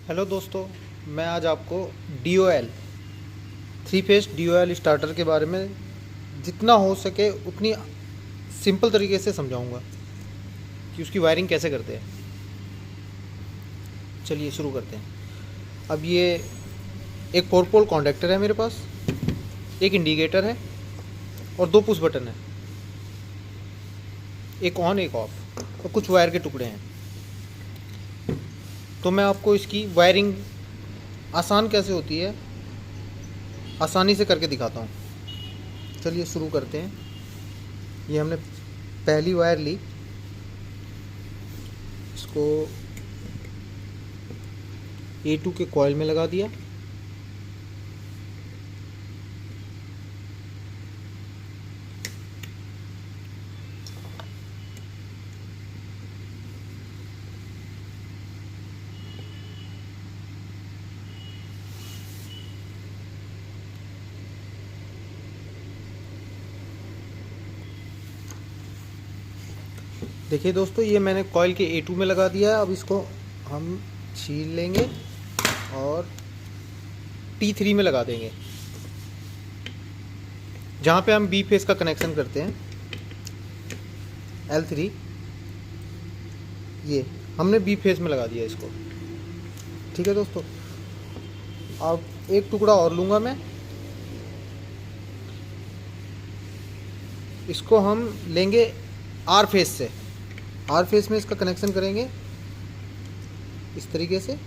Hello दोस्तों, मैं आज आपको DOL three phase DOL starter के बारे में जितना हो सके उतनी सिंपल तरीके से समझाऊंगा कि उसकी वायरिंग कैसे करते हैं। चलिए शुरू करते हैं। अब ये एक 4 पोल कॉन्डक्टर है मेरे पास, एक इंडिकेटर है और 2 पुश बटन है, एक ऑन एक ऑफ और कुछ वायर के टुकड़े हैं। तो मैं आपको इसकी वायरिंग आसान कैसे होती है आसानी से करके दिखाता हूँ। चलिए शुरू करते हैं। ये हमने पहली वायर ली, इसको A2 के कॉइल में लगा दिया। देखिए दोस्तों, ये मैंने कॉइल के A2 में लगा दिया है। अब इसको हम छील लेंगे और T3 में लगा देंगे, जहाँ पे हम B फेस का कनेक्शन करते हैं। L3 ये हमने B फेस में लगा दिया इसको। ठीक है दोस्तों, अब एक टुकड़ा और लूँगा मैं, इसको हम लेंगे R फेस से। R फेस में इसका कनेक्शन करेंगे इस तरीके से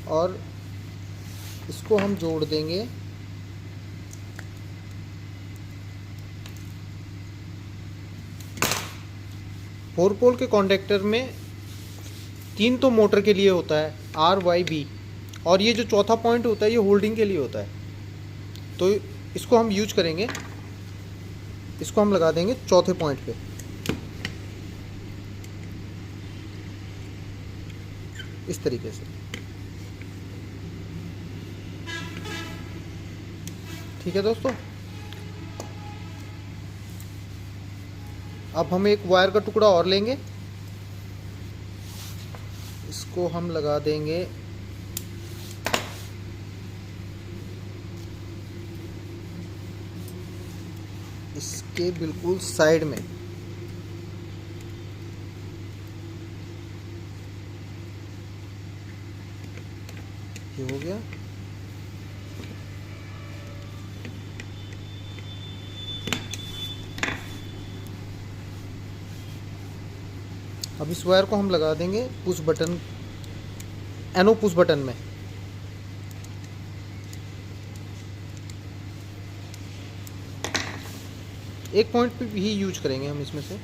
और इसको हम जोड़ देंगे फोर पोल के कॉन्डक्टर में। 3 तो मोटर के लिए होता है RYB, और ये जो चौथा पॉइंट होता है ये होल्डिंग के लिए होता है। तो इसको हम यूज करेंगे, इसको हम लगा देंगे चौथे पॉइंट पे। इस तरीके से। ठीक है दोस्तों, अब हम एक वायर का टुकड़ा और लेंगे, इसको हम लगा देंगे इसके बिल्कुल साइड में। ये हो गया। अब इस वायर को हम लगा देंगे push button, NO push button में। एक पॉइंट पे ही यूज करेंगे हम इसमें से।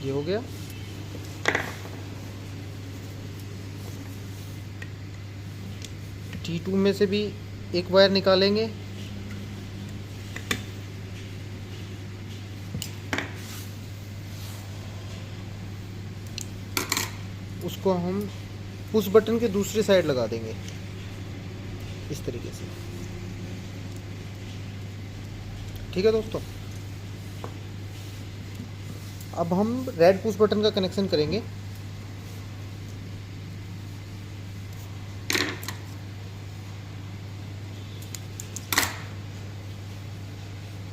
ये हो गया। T2 में से भी एक वायर निकालेंगे, उसको हम पुश बटन के दूसरी साइड लगा देंगे इस तरीके से। ठीक है दोस्तों, अब हम रेड पुश बटन का कनेक्शन करेंगे।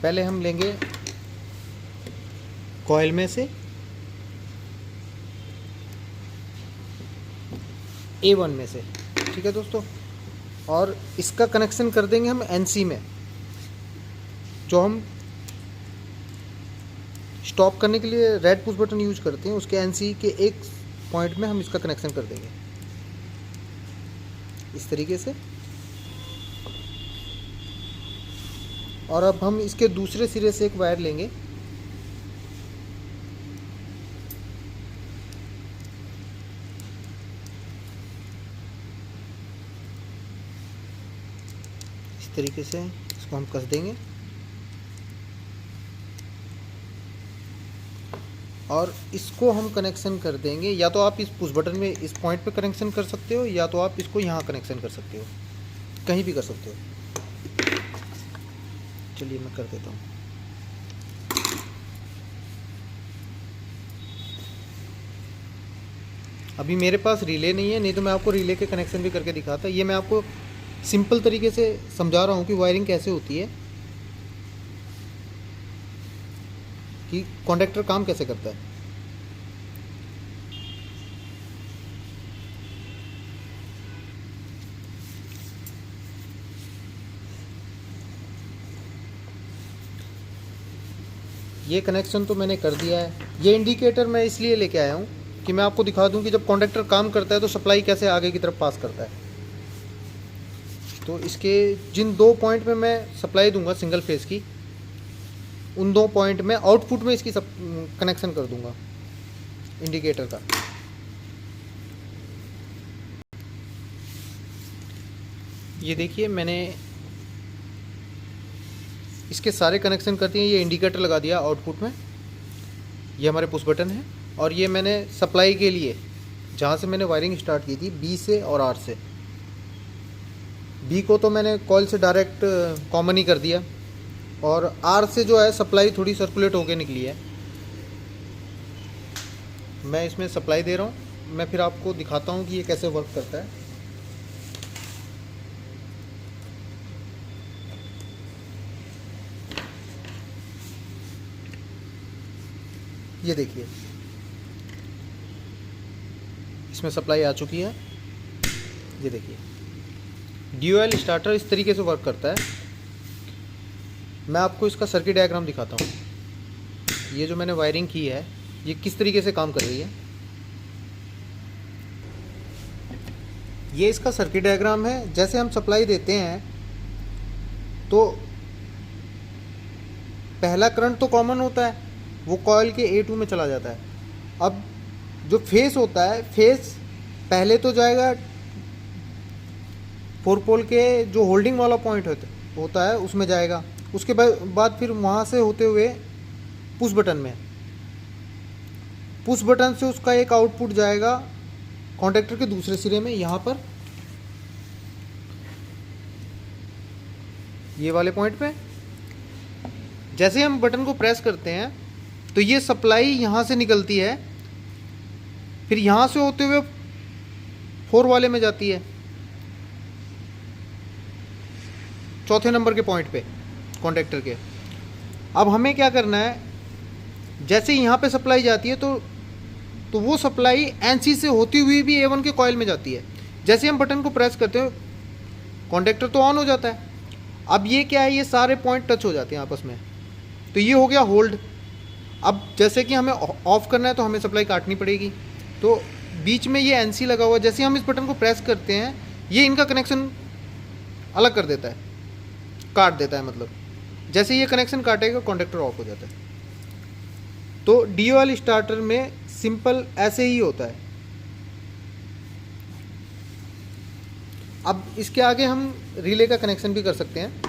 पहले हम लेंगे कॉइल में से A1 में से। ठीक है दोस्तों, और इसका कनेक्शन कर देंगे हम NC में। जो हम स्टॉप करने के लिए रेड पुश बटन यूज करते हैं, उसके NC के एक पॉइंट में हम इसका कनेक्शन कर देंगे इस तरीके से। और अब हम इसके दूसरे सिरे से एक वायर लेंगे, इस तरीके से इसको हम कस देंगे और इसको हम कनेक्शन कर देंगे। या तो आप इस पुश बटन में इस पॉइंट पे कनेक्शन कर सकते हो, या तो आप इसको यहाँ कनेक्शन कर सकते हो, कहीं भी कर सकते हो। चलिए मैं कर देता हूँ। अभी मेरे पास रिले नहीं है, नहीं तो मैं आपको रिले के कनेक्शन भी करके दिखाता। ये मैं आपको सिंपल तरीके से समझा रहा हूँ कि वायरिंग कैसे होती है, कि कॉन्डक्टर काम कैसे करता है। ये कनेक्शन तो मैंने कर दिया है। ये इंडिकेटर मैं इसलिए लेके आया हूँ कि मैं आपको दिखा दूँ कि जब कॉन्डक्टर काम करता है तो सप्लाई कैसे आगे की तरफ पास करता है। तो इसके जिन 2 पॉइंट में मैं सप्लाई दूंगा सिंगल फेज़ की, उन 2 पॉइंट में आउटपुट में इसकी कनेक्शन कर दूंगा इंडिकेटर का। ये देखिए मैंने इसके सारे कनेक्शन कर दिए। ये इंडिकेटर लगा दिया आउटपुट में, ये हमारे पुश बटन है। और ये मैंने सप्लाई के लिए जहाँ से मैंने वायरिंग स्टार्ट की थी बी से और आर से, बी को तो मैंने कॉइल से डायरेक्ट कॉमन ही कर दिया, और आर से जो है सप्लाई थोड़ी सर्कुलेट होके निकली है। मैं इसमें सप्लाई दे रहा हूँ। मैं फिर आपको दिखाता हूँ कि ये कैसे वर्क करता है। ये देखिए इसमें सप्लाई आ चुकी है। ये देखिए ड्यूअल स्टार्टर इस तरीके से वर्क करता है। मैं आपको इसका सर्किट डायग्राम दिखाता हूँ। ये जो मैंने वायरिंग की है ये किस तरीके से काम कर रही है। ये इसका सर्किट डायग्राम है। जैसे हम सप्लाई देते हैं तो पहला करंट तो कॉमन होता है, वो कॉइल के A2 में चला जाता है। अब जो फेस होता है, फेस पहले तो जाएगा 4 पोल के जो होल्डिंग वाला पॉइंट होता है उसमें जाएगा। उसके बाद फिर वहाँ से होते हुए पुश बटन में, पुश बटन से उसका एक आउटपुट जाएगा कॉन्टैक्टर के दूसरे सिरे में, यहाँ पर ये वाले पॉइंट पे। जैसे हम बटन को प्रेस करते हैं तो ये सप्लाई यहाँ से निकलती है, फिर यहाँ से होते हुए 4 वाले में जाती है, चौथे नंबर के पॉइंट पे कॉन्टैक्टर के। अब हमें क्या करना है, जैसे यहाँ पे सप्लाई जाती है तो वो सप्लाई NC से होती हुई भी A1 के कॉइल में जाती है। जैसे हम बटन को प्रेस करते हैं कॉन्टैक्टर तो ऑन हो जाता है। अब ये क्या है, ये सारे पॉइंट टच हो जाते हैं आपस में, तो ये हो गया होल्ड। अब जैसे कि हमें ऑफ करना है तो हमें सप्लाई काटनी पड़ेगी, तो बीच में ये NC लगा हुआ है। जैसे हम इस बटन को प्रेस करते हैं ये इनका कनेक्शन अलग कर देता है, काट देता है। मतलब जैसे ये कनेक्शन काटेगा कॉन्टैक्टर ऑफ हो जाता है। तो ड्यूअल स्टार्टर में सिंपल ऐसे ही होता है। अब इसके आगे हम रिले का कनेक्शन भी कर सकते हैं।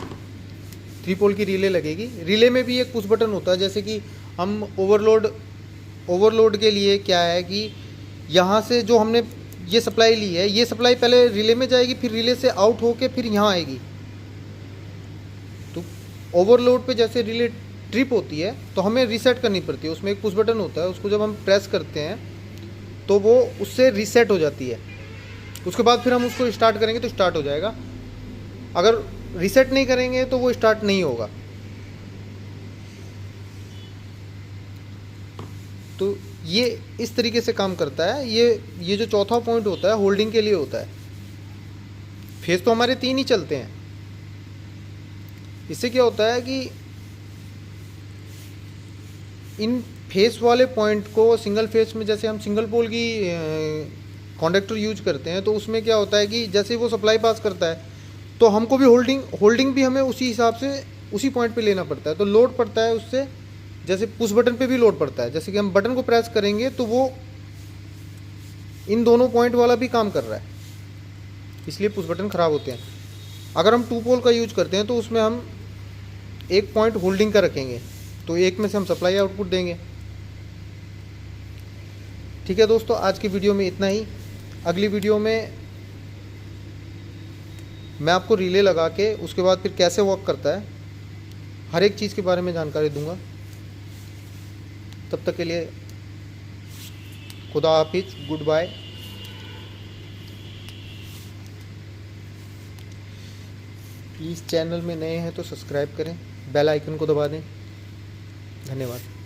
3 पोल की रिले लगेगी। रिले में भी एक पुश बटन होता है। जैसे कि हम ओवरलोड के लिए क्या है कि यहाँ से जो हमने ये सप्लाई ली है, ये सप्लाई पहले रिले में जाएगी, फिर रिले से आउट होके फिर यहाँ आएगी। तो ओवरलोड पे जैसे रिले ट्रिप होती है तो हमें रीसेट करनी पड़ती है। उसमें एक पुश बटन होता है, उसको जब हम प्रेस करते हैं तो वो उससे रीसेट हो जाती है। उसके बाद फिर हम उसको स्टार्ट करेंगे तो स्टार्ट हो जाएगा। अगर रीसेट नहीं करेंगे तो वो स्टार्ट नहीं होगा। तो ये इस तरीके से काम करता है। ये जो चौथा पॉइंट होता है होल्डिंग के लिए होता है। फेस तो हमारे 3 ही चलते हैं। इससे क्या होता है कि इन फेस वाले पॉइंट को सिंगल फेस में, जैसे हम सिंगल पोल की कॉन्डक्टर यूज करते हैं तो उसमें क्या होता है कि जैसे वो सप्लाई पास करता है तो हमको भी होल्डिंग भी हमें उसी हिसाब से उसी पॉइंट पे लेना पड़ता है। तो लोड पड़ता है उससे, जैसे पुश बटन पे भी लोड पड़ता है। जैसे कि हम बटन को प्रेस करेंगे तो वो इन दोनों पॉइंट वाला भी काम कर रहा है, इसलिए पुश बटन ख़राब होते हैं। अगर हम 2 पोल का यूज करते हैं तो उसमें हम एक पॉइंट होल्डिंग का रखेंगे, तो एक में से हम सप्लाई आउटपुट देंगे। ठीक है दोस्तों, आज की वीडियो में इतना ही। अगली वीडियो में मैं आपको रिले लगा के उसके बाद फिर कैसे वर्क करता है हर एक चीज़ के बारे में जानकारी दूंगा। तब तक के लिए खुदा हाफिज, गुड बाय। प्लीज़ चैनल में नए हैं तो सब्सक्राइब करें, बेल आइकन को दबा दें। धन्यवाद।